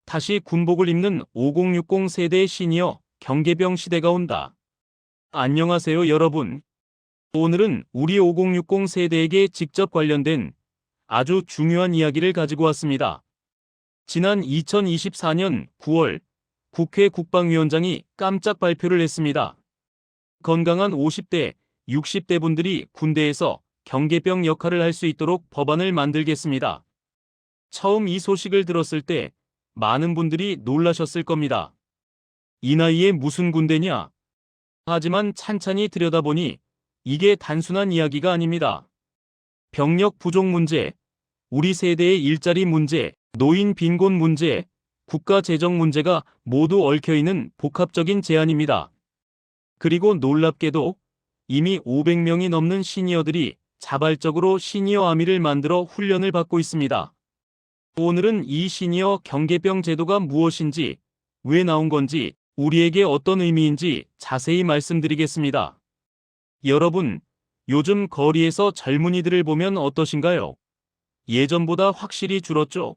다시 군복을 입는 5060 세대의 시니어 경계병 시대가 온다. 안녕하세요, 여러분. 오늘은 우리 5060 세대에게 직접 관련된 아주 중요한 이야기를 가지고 왔습니다. 지난 2024년 9월 국회 국방위원장이 깜짝 발표를 했습니다. 건강한 50대, 60대 분들이 군대에서 경계병 역할을 할 수 있도록 법안을 만들겠습니다. 처음 이 소식을 들었을 때 많은 분들이 놀라셨을 겁니다. 이 나이에 무슨 군대냐? 하지만 찬찬히 들여다보니 이게 단순한 이야기가 아닙니다. 병력 부족 문제, 우리 세대의 일자리 문제, 노인 빈곤 문제, 국가 재정 문제가 모두 얽혀있는 복합적인 제안입니다. 그리고 놀랍게도 이미 500명이 넘는 시니어들이 자발적으로 시니어 아미를 만들어 훈련을 받고 있습니다. 오늘은 이 시니어 경계병 제도가 무엇인지, 왜 나온 건지, 우리에게 어떤 의미인지 자세히 말씀드리겠습니다. 여러분, 요즘 거리에서 젊은이들을 보면 어떠신가요? 예전보다 확실히 줄었죠?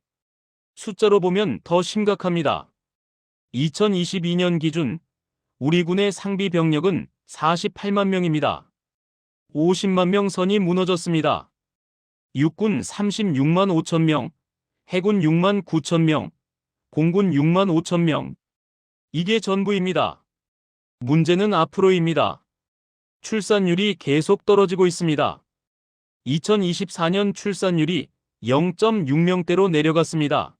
숫자로 보면 더 심각합니다. 2022년 기준 우리 군의 상비 병력은 48만 명입니다. 50만 명 선이 무너졌습니다. 육군 36만 5천 명, 해군 6만 9천 명, 공군 6만 5천 명. 이게 전부입니다. 문제는 앞으로입니다. 출산율이 계속 떨어지고 있습니다. 2024년 출산율이 0.6명대로 내려갔습니다.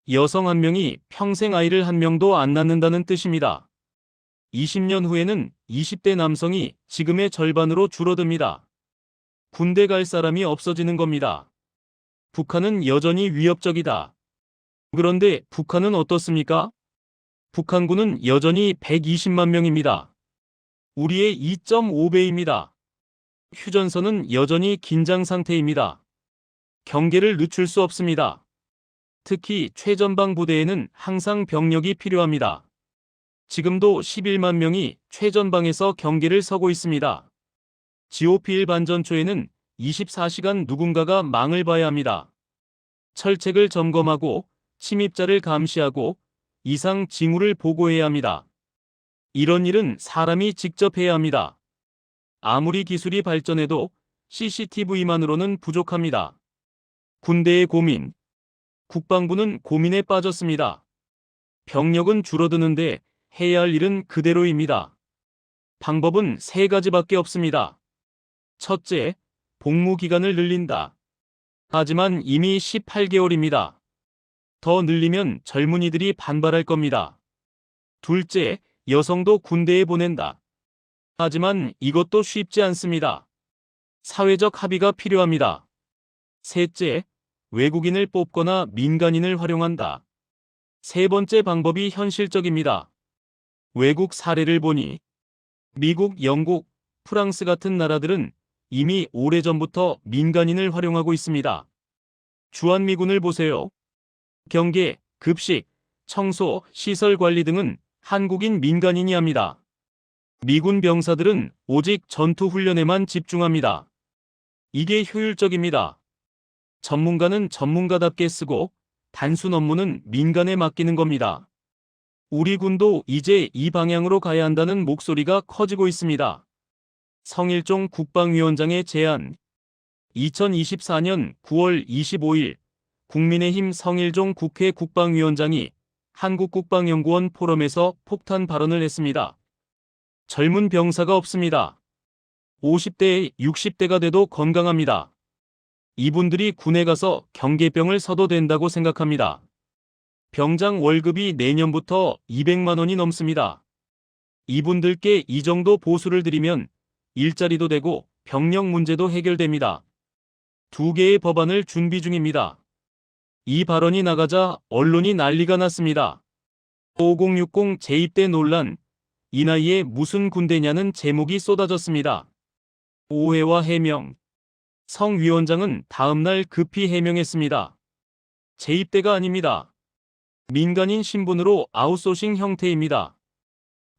여성 1명이 평생 아이를 1명도 안 낳는다는 뜻입니다. 20년 후에는 20대 남성이 지금의 절반으로 줄어듭니다. 군대 갈 사람이 없어지는 겁니다. 북한은 여전히 위협적이다. 그런데 북한은 어떻습니까? 북한군은 여전히 120만 명입니다. 우리의 2.5배입니다. 휴전선은 여전히 긴장 상태입니다. 경계를 늦출 수 없습니다. 특히 최전방 부대에는 항상 병력이 필요합니다. 지금도 11만 명이 최전방에서 경계를 서고 있습니다. GOP1 반전초에는 24시간 누군가가 망을 봐야 합니다. 철책을 점검하고 침입자를 감시하고 이상 징후를 보고해야 합니다. 이런 일은 사람이 직접 해야 합니다. 아무리 기술이 발전해도 CCTV만으로는 부족합니다. 군대의 고민. 국방부는 고민에 빠졌습니다. 병력은 줄어드는데 해야 할 일은 그대로입니다. 방법은 세 가지밖에 없습니다. 첫째, 복무 기간을 늘린다. 하지만 이미 18개월입니다. 더 늘리면 젊은이들이 반발할 겁니다. 둘째, 여성도 군대에 보낸다. 하지만 이것도 쉽지 않습니다. 사회적 합의가 필요합니다. 셋째, 외국인을 뽑거나 민간인을 활용한다. 세 번째 방법이 현실적입니다. 외국 사례를 보니 미국, 영국, 프랑스 같은 나라들은 이미 오래전부터 민간인을 활용하고 있습니다. 주한미군을 보세요. 경계, 급식, 청소, 시설 관리 등은 한국인 민간인이 합니다. 미군 병사들은 오직 전투 훈련에만 집중합니다. 이게 효율적입니다. 전문가는 전문가답게 쓰고 단순 업무는 민간에 맡기는 겁니다. 우리 군도 이제 이 방향으로 가야 한다는 목소리가 커지고 있습니다. 성일종 국방위원장의 제안. 2024년 9월 25일 국민의힘 성일종 국회 국방위원장이 한국국방연구원 포럼에서 폭탄 발언을 했습니다. 젊은 병사가 없습니다. 50대, 60대가 돼도 건강합니다. 이분들이 군에 가서 경계병을 서도 된다고 생각합니다. 병장 월급이 내년부터 200만 원이 넘습니다. 이분들께 이 정도 보수를 드리면 일자리도 되고 병력 문제도 해결됩니다. 2개의 법안을 준비 중입니다. 이 발언이 나가자 언론이 난리가 났습니다. 5060 재입대 논란, 이 나이에 무슨 군대냐는 제목이 쏟아졌습니다. 오해와 해명. 성 위원장은 다음날 급히 해명했습니다. 재입대가 아닙니다. 민간인 신분으로 아웃소싱 형태입니다.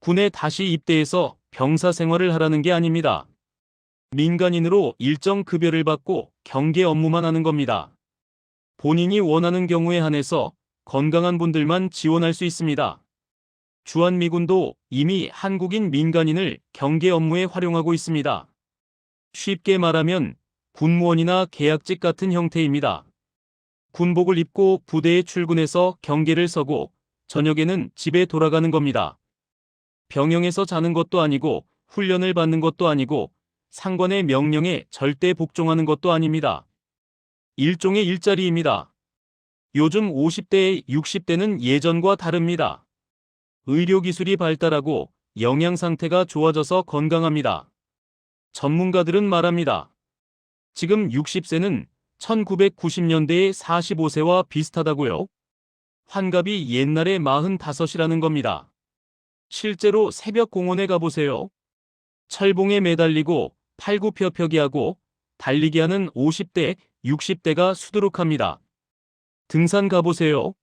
군에 다시 입대해서 병사 생활을 하라는 게 아닙니다. 민간인으로 일정 급여를 받고 경계 업무만 하는 겁니다. 본인이 원하는 경우에 한해서 건강한 분들만 지원할 수 있습니다. 주한미군도 이미 한국인 민간인을 경계 업무에 활용하고 있습니다. 쉽게 말하면 군무원이나 계약직 같은 형태입니다. 군복을 입고 부대에 출근해서 경계를 서고 저녁에는 집에 돌아가는 겁니다. 병영에서 자는 것도 아니고 훈련을 받는 것도 아니고 상관의 명령에 절대 복종하는 것도 아닙니다. 일종의 일자리입니다. 요즘 50대, 60대는 예전과 다릅니다. 의료기술이 발달하고 영양 상태가 좋아져서 건강합니다. 전문가들은 말합니다. 지금 60세는 1990년대의 45세와 비슷하다고요? 환갑이 옛날의 45이라는 겁니다. 실제로 새벽 공원에 가보세요. 철봉에 매달리고 팔굽혀펴기하고 달리기 하는 50대, 60대가 수두룩합니다. 등산 가보세요.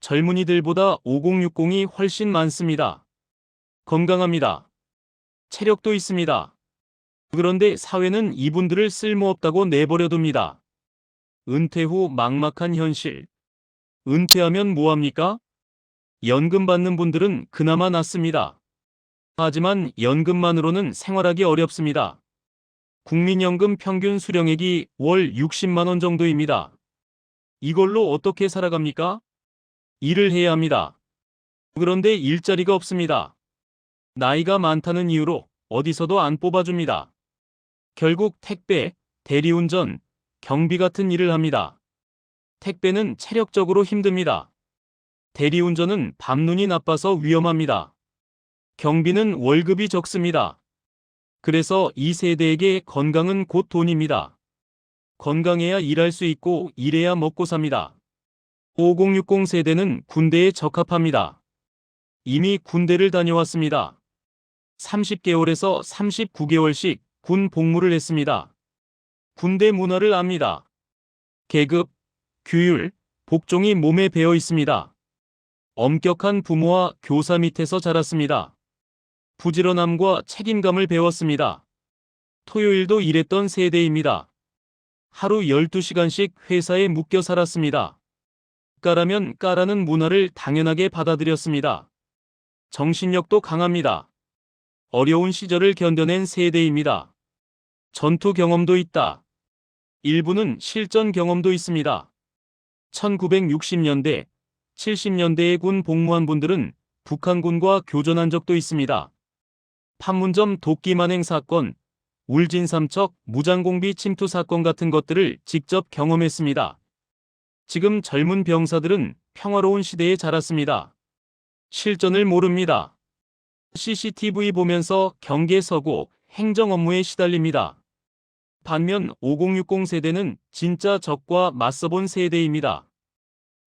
젊은이들보다 5060이 훨씬 많습니다. 건강합니다. 체력도 있습니다. 그런데 사회는 이분들을 쓸모없다고 내버려둡니다. 은퇴 후 막막한 현실. 은퇴하면 뭐합니까? 연금 받는 분들은 그나마 낫습니다. 하지만 연금만으로는 생활하기 어렵습니다. 국민연금 평균 수령액이 월 60만 원 정도입니다. 이걸로 어떻게 살아갑니까? 일을 해야 합니다. 그런데 일자리가 없습니다. 나이가 많다는 이유로 어디서도 안 뽑아줍니다. 결국 택배, 대리운전, 경비 같은 일을 합니다. 택배는 체력적으로 힘듭니다. 대리운전은 밤눈이 나빠서 위험합니다. 경비는 월급이 적습니다. 그래서 이 세대에게 건강은 곧 돈입니다. 건강해야 일할 수 있고 일해야 먹고 삽니다. 5060 세대는 군대에 적합합니다. 이미 군대를 다녀왔습니다. 30개월에서 39개월씩 군 복무를 했습니다. 군대 문화를 압니다. 계급, 규율, 복종이 몸에 배어 있습니다. 엄격한 부모와 교사 밑에서 자랐습니다. 부지런함과 책임감을 배웠습니다. 토요일도 일했던 세대입니다. 하루 12시간씩 회사에 묶여 살았습니다. 까라면 까라는 문화를 당연하게 받아들였습니다. 정신력도 강합니다. 어려운 시절을 견뎌낸 세대입니다. 전투 경험도 있다. 일부는 실전 경험도 있습니다. 1960년대, 70년대에 군 복무한 분들은 북한군과 교전한 적도 있습니다. 판문점 도끼 만행 사건, 울진 삼척 무장공비 침투 사건 같은 것들을 직접 경험했습니다. 지금 젊은 병사들은 평화로운 시대에 자랐습니다. 실전을 모릅니다. CCTV 보면서 경계 서고 행정 업무에 시달립니다. 반면 5060 세대는 진짜 적과 맞서본 세대입니다.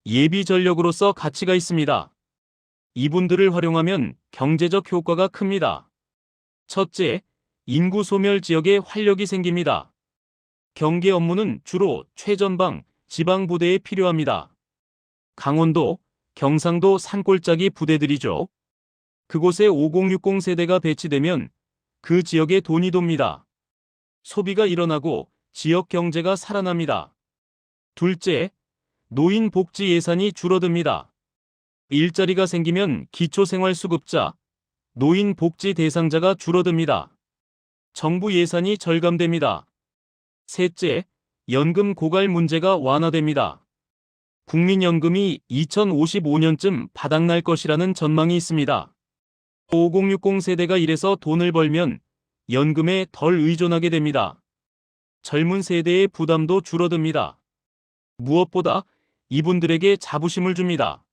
예비 전력으로서 가치가 있습니다. 이분들을 활용하면 경제적 효과가 큽니다. 첫째, 인구 소멸 지역에 활력이 생깁니다. 경계 업무는 주로 최전방, 지방 부대에 필요합니다. 강원도, 경상도 산골짜기 부대들이죠. 그곳에 5060 세대가 배치되면 그 지역에 돈이 돕니다. 소비가 일어나고 지역 경제가 살아납니다. 둘째, 노인 복지 예산이 줄어듭니다. 일자리가 생기면 기초생활수급자, 노인 복지 대상자가 줄어듭니다. 정부 예산이 절감됩니다. 셋째, 연금 고갈 문제가 완화됩니다. 국민연금이 2055년쯤 바닥날 것이라는 전망이 있습니다. 5060 세대가 일해서 돈을 벌면 연금에 덜 의존하게 됩니다. 젊은 세대의 부담도 줄어듭니다. 무엇보다 이분들에게 자부심을 줍니다.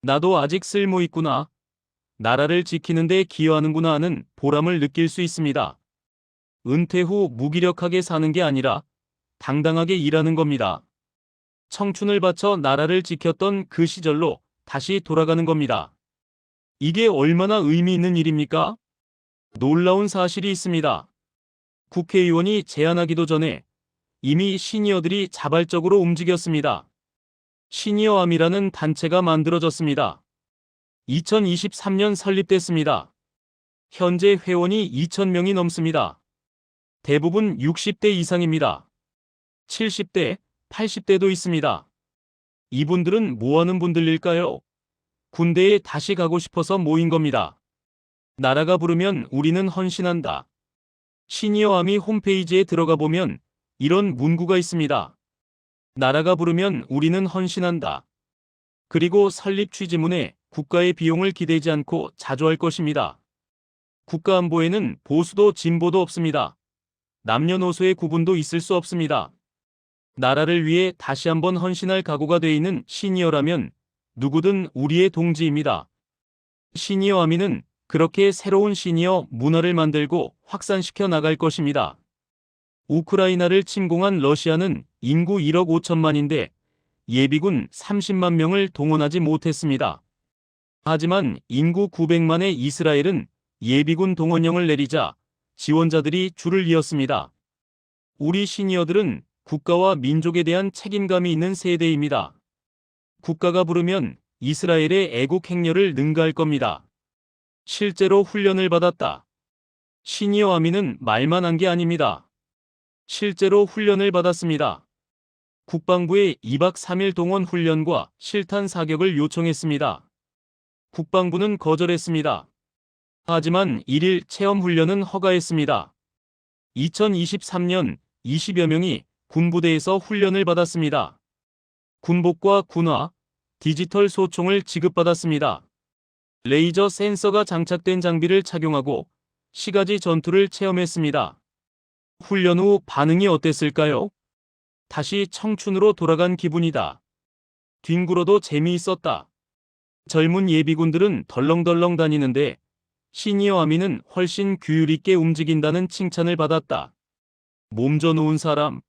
나도 아직 쓸모 있구나. 나라를 지키는데 기여하는구나 하는 보람을 느낄 수 있습니다. 은퇴 후 무기력하게 사는 게 아니라 당당하게 일하는 겁니다. 청춘을 바쳐 나라를 지켰던 그 시절로 다시 돌아가는 겁니다. 이게 얼마나 의미 있는 일입니까? 놀라운 사실이 있습니다. 국회의원이 제안하기도 전에 이미 시니어들이 자발적으로 움직였습니다. 시니어암이라는 단체가 만들어졌습니다. 2023년 설립됐습니다. 현재 회원이 2,000명이 넘습니다. 대부분 60대 이상입니다. 70대, 80대도 있습니다. 이분들은 뭐하는 분들일까요? 군대에 다시 가고 싶어서 모인 겁니다. 나라가 부르면 우리는 헌신한다. 시니어 아미 홈페이지에 들어가 보면 이런 문구가 있습니다. 나라가 부르면 우리는 헌신한다. 그리고 설립 취지문에 국가의 비용을 기대지 않고 자조할 것입니다. 국가안보에는 보수도 진보도 없습니다. 남녀노소의 구분도 있을 수 없습니다. 나라를 위해 다시 한번 헌신할 각오가 돼 있는 시니어라면 누구든 우리의 동지입니다. 시니어 아미는 그렇게 새로운 시니어 문화를 만들고 확산시켜 나갈 것입니다. 우크라이나를 침공한 러시아는 인구 1억 5천만인데 예비군 30만 명을 동원하지 못했습니다. 하지만 인구 900만의 이스라엘은 예비군 동원령을 내리자 지원자들이 줄을 이었습니다. 우리 시니어들은 국가와 민족에 대한 책임감이 있는 세대입니다. 국가가 부르면 이스라엘의 애국 행렬을 능가할 겁니다. 실제로 훈련을 받았다. 시니어 아미는 말만 한 게 아닙니다. 실제로 훈련을 받았습니다. 국방부에 2박 3일 동원 훈련과 실탄 사격을 요청했습니다. 국방부는 거절했습니다. 하지만 1일 체험 훈련은 허가했습니다. 2023년 20여 명이 군부대에서 훈련을 받았습니다. 군복과 군화, 디지털 소총을 지급받았습니다. 레이저 센서가 장착된 장비를 착용하고 시가지 전투를 체험했습니다. 훈련 후 반응이 어땠을까요? 다시 청춘으로 돌아간 기분이다. 뒹굴어도 재미있었다. 젊은 예비군들은 덜렁덜렁 다니는데 시니어 아미는 훨씬 규율 있게 움직인다는 칭찬을 받았다. 몸져 놓은 사람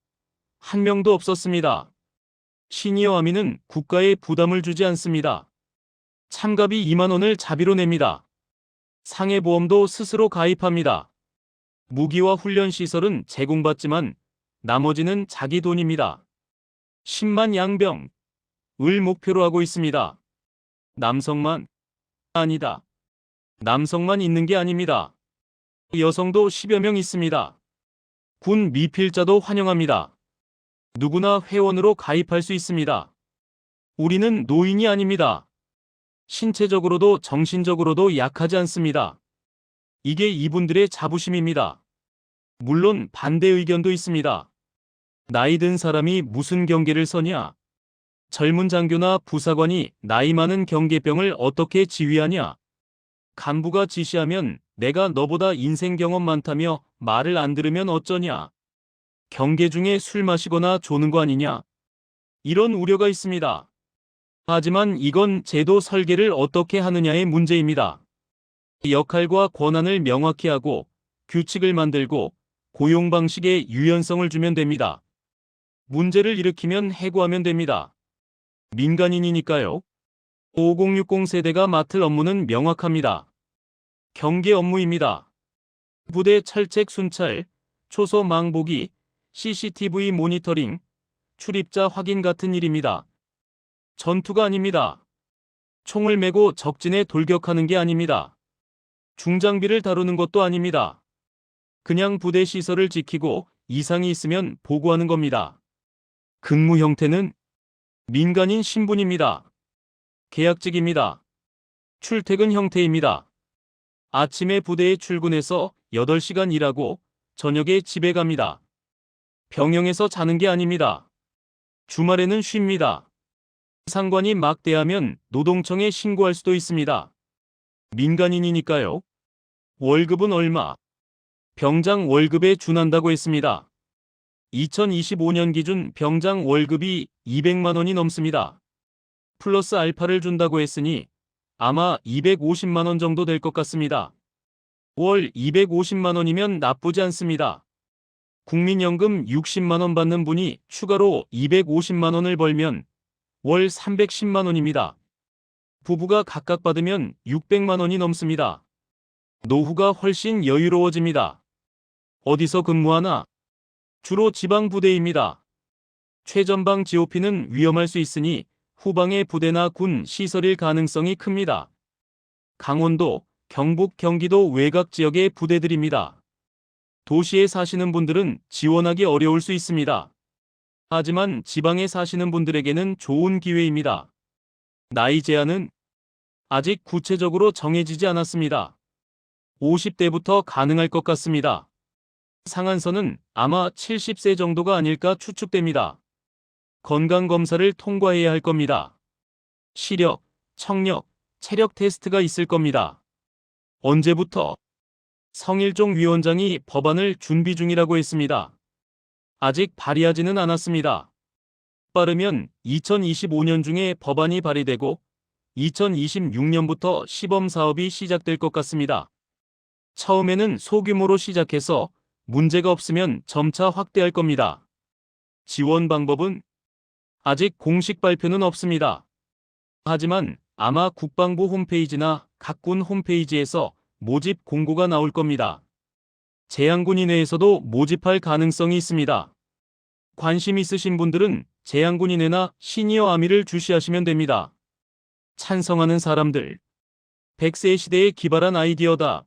한 명도 없었습니다. 시니어 아미는 국가에 부담을 주지 않습니다. 참가비 2만 원을 자비로 냅니다. 상해보험도 스스로 가입합니다. 무기와 훈련 시설은 제공받지만 나머지는 자기 돈입니다. 10만 양병을 목표로 하고 있습니다. 남성만 아니다. 남성만 있는 게 아닙니다. 여성도 10여 명 있습니다. 군 미필자도 환영합니다. 누구나 회원으로 가입할 수 있습니다. 우리는 노인이 아닙니다. 신체적으로도 정신적으로도 약하지 않습니다. 이게 이분들의 자부심입니다. 물론 반대 의견도 있습니다. 나이 든 사람이 무슨 경계를 서냐? 젊은 장교나 부사관이 나이 많은 경계병을 어떻게 지휘하냐? 간부가 지시하면 내가 너보다 인생 경험 많다며 말을 안 들으면 어쩌냐? 경계 중에 술 마시거나 조는 거 아니냐? 이런 우려가 있습니다. 하지만 이건 제도 설계를 어떻게 하느냐의 문제입니다. 역할과 권한을 명확히 하고 규칙을 만들고 고용 방식에 유연성을 주면 됩니다. 문제를 일으키면 해고하면 됩니다. 민간인이니까요. 5060 세대가 맡을 업무는 명확합니다. 경계 업무입니다. 부대 철책 순찰, 초소 망보기, CCTV 모니터링, 출입자 확인 같은 일입니다. 전투가 아닙니다. 총을 메고 적진에 돌격하는 게 아닙니다. 중장비를 다루는 것도 아닙니다. 그냥 부대 시설을 지키고 이상이 있으면 보고하는 겁니다. 근무 형태는 민간인 신분입니다. 계약직입니다. 출퇴근 형태입니다. 아침에 부대에 출근해서 8시간 일하고 저녁에 집에 갑니다. 병영에서 자는 게 아닙니다. 주말에는 쉽니다. 상관이 막대하면 노동청에 신고할 수도 있습니다. 민간인이니까요. 월급은 얼마? 병장 월급에 준한다고 했습니다. 2025년 기준 병장 월급이 200만 원이 넘습니다. 플러스 알파를 준다고 했으니 아마 250만 원 정도 될 것 같습니다. 월 250만 원이면 나쁘지 않습니다. 국민연금 60만 원 받는 분이 추가로 250만 원을 벌면 월 310만 원입니다. 부부가 각각 받으면 600만 원이 넘습니다. 노후가 훨씬 여유로워집니다. 어디서 근무하나? 주로 지방부대입니다. 최전방 GOP는 위험할 수 있으니 후방의 부대나 군 시설일 가능성이 큽니다. 강원도, 경북, 경기도 외곽 지역의 부대들입니다. 도시에 사시는 분들은 지원하기 어려울 수 있습니다. 하지만 지방에 사시는 분들에게는 좋은 기회입니다. 나이 제한은 아직 구체적으로 정해지지 않았습니다. 50대부터 가능할 것 같습니다. 상한선은 아마 70세 정도가 아닐까 추측됩니다. 건강검사를 통과해야 할 겁니다. 시력, 청력, 체력 테스트가 있을 겁니다. 언제부터? 성일종 위원장이 법안을 준비 중이라고 했습니다. 아직 발의하지는 않았습니다. 빠르면 2025년 중에 법안이 발의되고 2026년부터 시범 사업이 시작될 것 같습니다. 처음에는 소규모로 시작해서 문제가 없으면 점차 확대할 겁니다. 지원 방법은 아직 공식 발표는 없습니다. 하지만 아마 국방부 홈페이지나 각 군 홈페이지에서 모집 공고가 나올 겁니다. 제향군인 내에서도 모집할 가능성이 있습니다. 관심 있으신 분들은 제향군인회나 시니어 아미를 주시하시면 됩니다. 찬성하는 사람들. 100세 시대에 기발한 아이디어다.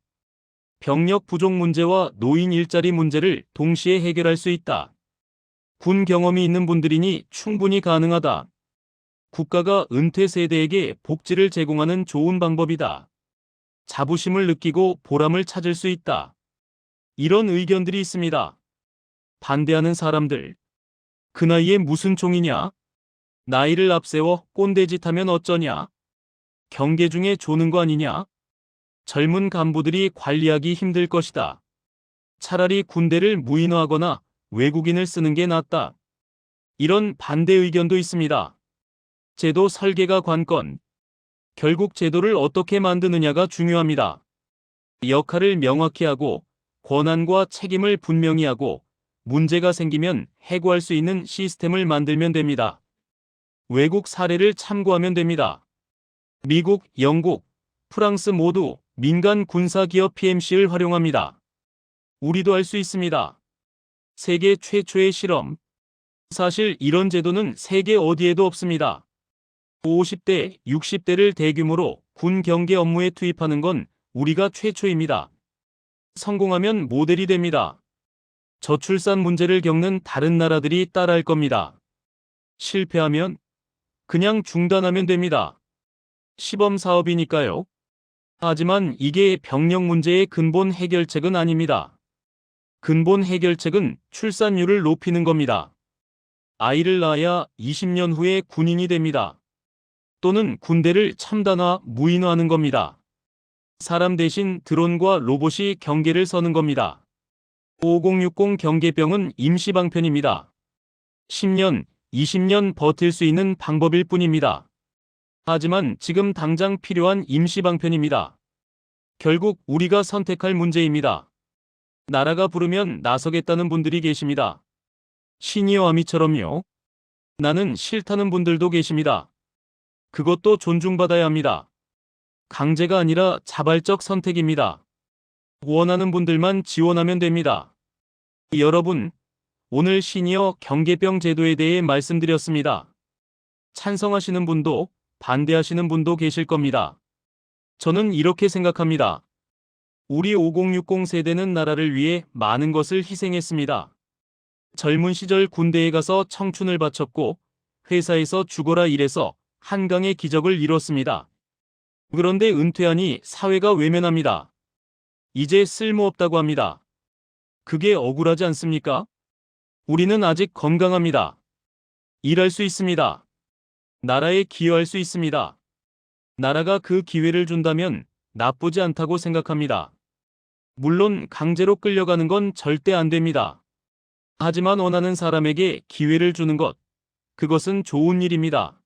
병력 부족 문제와 노인 일자리 문제를 동시에 해결할 수 있다. 군 경험이 있는 분들이니 충분히 가능하다. 국가가 은퇴 세대에게 복지를 제공하는 좋은 방법이다. 자부심을 느끼고 보람을 찾을 수 있다. 이런 의견들이 있습니다. 반대하는 사람들. 그 나이에 무슨 총이냐? 나이를 앞세워 꼰대짓 하면 어쩌냐? 경계 중에 조는 거 아니냐? 젊은 간부들이 관리하기 힘들 것이다. 차라리 군대를 무인화하거나 외국인을 쓰는 게 낫다. 이런 반대 의견도 있습니다. 제도 설계가 관건. 결국 제도를 어떻게 만드느냐가 중요합니다. 역할을 명확히 하고 권한과 책임을 분명히 하고 문제가 생기면 해고할 수 있는 시스템을 만들면 됩니다. 외국 사례를 참고하면 됩니다. 미국, 영국, 프랑스 모두 민간 군사기업 PMC를 활용합니다. 우리도 할 수 있습니다. 세계 최초의 실험. 사실 이런 제도는 세계 어디에도 없습니다. 50대, 60대를 대규모로 군 경계 업무에 투입하는 건 우리가 최초입니다. 성공하면 모델이 됩니다. 저출산 문제를 겪는 다른 나라들이 따라할 겁니다. 실패하면 그냥 중단하면 됩니다. 시범 사업이니까요. 하지만 이게 병력 문제의 근본 해결책은 아닙니다. 근본 해결책은 출산율을 높이는 겁니다. 아이를 낳아야 20년 후에 군인이 됩니다. 또는 군대를 첨단화, 무인화하는 겁니다. 사람 대신 드론과 로봇이 경계를 서는 겁니다. 5060 경계병은 임시방편입니다. 10년, 20년 버틸 수 있는 방법일 뿐입니다. 하지만 지금 당장 필요한 임시방편입니다. 결국 우리가 선택할 문제입니다. 나라가 부르면 나서겠다는 분들이 계십니다. 시니어 아미처럼요. 나는 싫다는 분들도 계십니다. 그것도 존중받아야 합니다. 강제가 아니라 자발적 선택입니다. 원하는 분들만 지원하면 됩니다. 여러분, 오늘 시니어 경계병 제도에 대해 말씀드렸습니다. 찬성하시는 분도 반대하시는 분도 계실 겁니다. 저는 이렇게 생각합니다. 우리 5060 세대는 나라를 위해 많은 것을 희생했습니다. 젊은 시절 군대에 가서 청춘을 바쳤고 회사에서 죽어라 일해서 한강의 기적을 이뤘습니다. 그런데 은퇴하니 사회가 외면합니다. 이제 쓸모없다고 합니다. 그게 억울하지 않습니까? 우리는 아직 건강합니다. 일할 수 있습니다. 나라에 기여할 수 있습니다. 나라가 그 기회를 준다면 나쁘지 않다고 생각합니다. 물론 강제로 끌려가는 건 절대 안 됩니다. 하지만 원하는 사람에게 기회를 주는 것, 그것은 좋은 일입니다.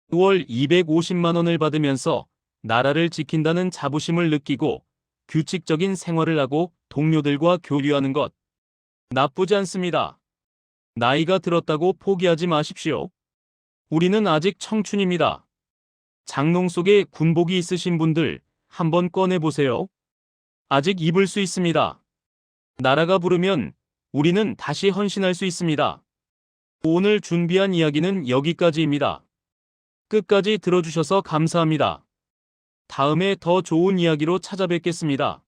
월 250만 원을 받으면서 나라를 지킨다는 자부심을 느끼고 규칙적인 생활을 하고 동료들과 교류하는 것, 나쁘지 않습니다. 나이가 들었다고 포기하지 마십시오. 우리는 아직 청춘입니다. 장롱 속에 군복이 있으신 분들 한번 꺼내보세요. 아직 입을 수 있습니다. 나라가 부르면 우리는 다시 헌신할 수 있습니다. 오늘 준비한 이야기는 여기까지입니다. 끝까지 들어주셔서 감사합니다. 다음에 더 좋은 이야기로 찾아뵙겠습니다.